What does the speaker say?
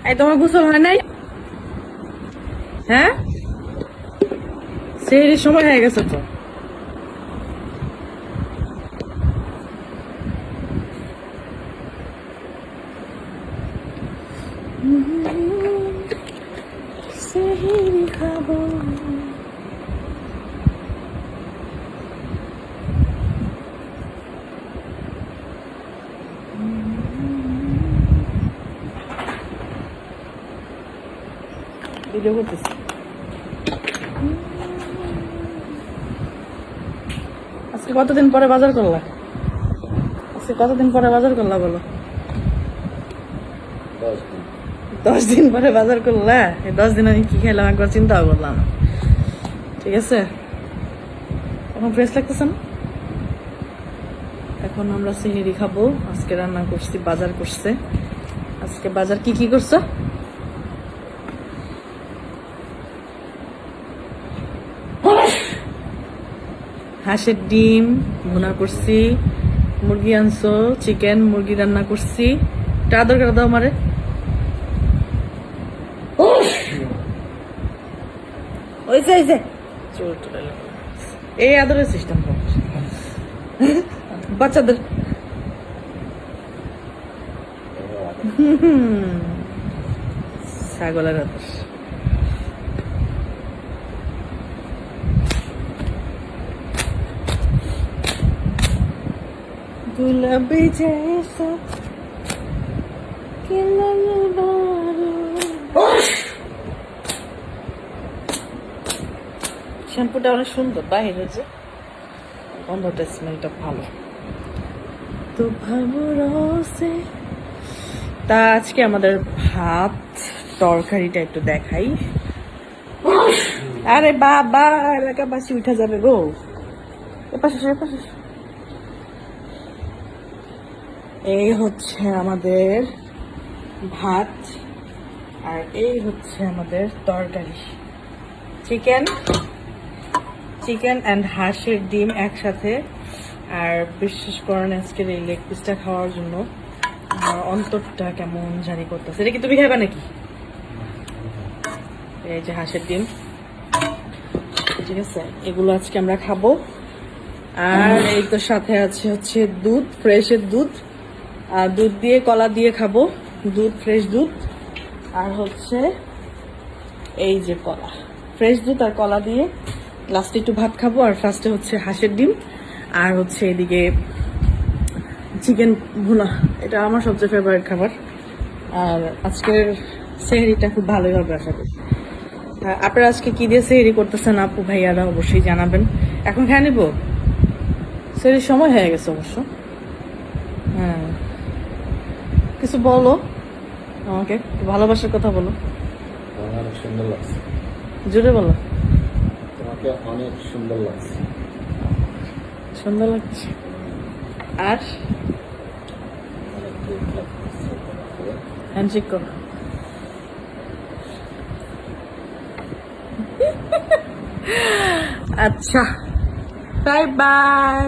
এই তোমার গোসল হয় নাই? হ্যাঁ, সেহরির সময় হয়ে গেছে তো। সেহরি খাবো। ভিডিও করতেছি। আজকে কতদিন পরে বাজার করলা? আজকে কতদিন পরে বাজার করলা বলো? 10 দিন পরে বাজার করলা। এই 10 দিন আমি কি খেলাম একবার চিন্তাও করলাম না। ঠিক আছে, এখন ফ্রেশ লাগতেছে না? এখন আমরা সেহরি খাবো। আজকে রান্না করছি, বাজার করছে। আজকে বাজার কি কি করছো? হাঁসের ডিম ভুনা করছি, মুরগি আনছো, চিকেন মুরগি রান্না করছি। একটা আদর করে দাও মারে। ওই যে এই আদরের সিস্টেম বাচ্চাদের। ছাগলের আদর। गुलाबी जैसा শ্যাম্পুটা অনেক সুন্দর, বাইরে যে গন্ধটা, স্মেলটা ভালো তো ভালো রসে। তা আজকে আমাদের ভাত তরকারিটা একটু দেখাই। আরে বাবা, এলাকাবাসী উঠে যাবে গো। এপাশে এপাশে। এই হচ্ছে আমাদের ভাত, আর এই হচ্ছে আমাদের তরকারি। চিকেন অ্যান্ড হাঁসের ডিম একসাথে। আর বিশেষ করেন আজকের এই লেগ পিসটা খাওয়ার জন্য আমার অন্তরটা কেমন জানি করতেছে। এটা কি তুমি খাবে নাকি? এই যে হাঁসের ডিম, ঠিক আছে, এগুলো আজকে আমরা খাবো। আর এই তো সাথে আছে হচ্ছে দুধ, ফ্রেশের দুধ। আর দুধ দিয়ে কলা দিয়ে খাবো, দুধ, ফ্রেশ দুধ। আর হচ্ছে এই যে কলা, ফ্রেশ দুধ আর কলা দিয়ে লাস্টে একটু ভাত খাবো। আর ফার্স্টে হচ্ছে হাঁসের ডিম, আর হচ্ছে এদিকে চিকেন ভুনা। এটা আমার সবচেয়ে ফেভারিট খাবার। আর আজকের সেহরিটা খুব ভালোই হবে আশা করি। আপনারা আজকে কি দিয়ে সেহরি করতেছেন আপু ভাইয়ারা অবশ্যই জানাবেন। এখন খেয়ে নিব, সেহরির সময় হয়ে গেছে অবশ্য। হ্যাঁ, কিছু বলো আমাকে, ভালোবাসার কথা বলো। অনেক সুন্দর লাগছে। জোরে বলো। তোমাকে অনেক সুন্দর লাগছে। সুন্দর লাগছে। আর হ্যান্ডশেক করো। আচ্ছা, বাই বাই।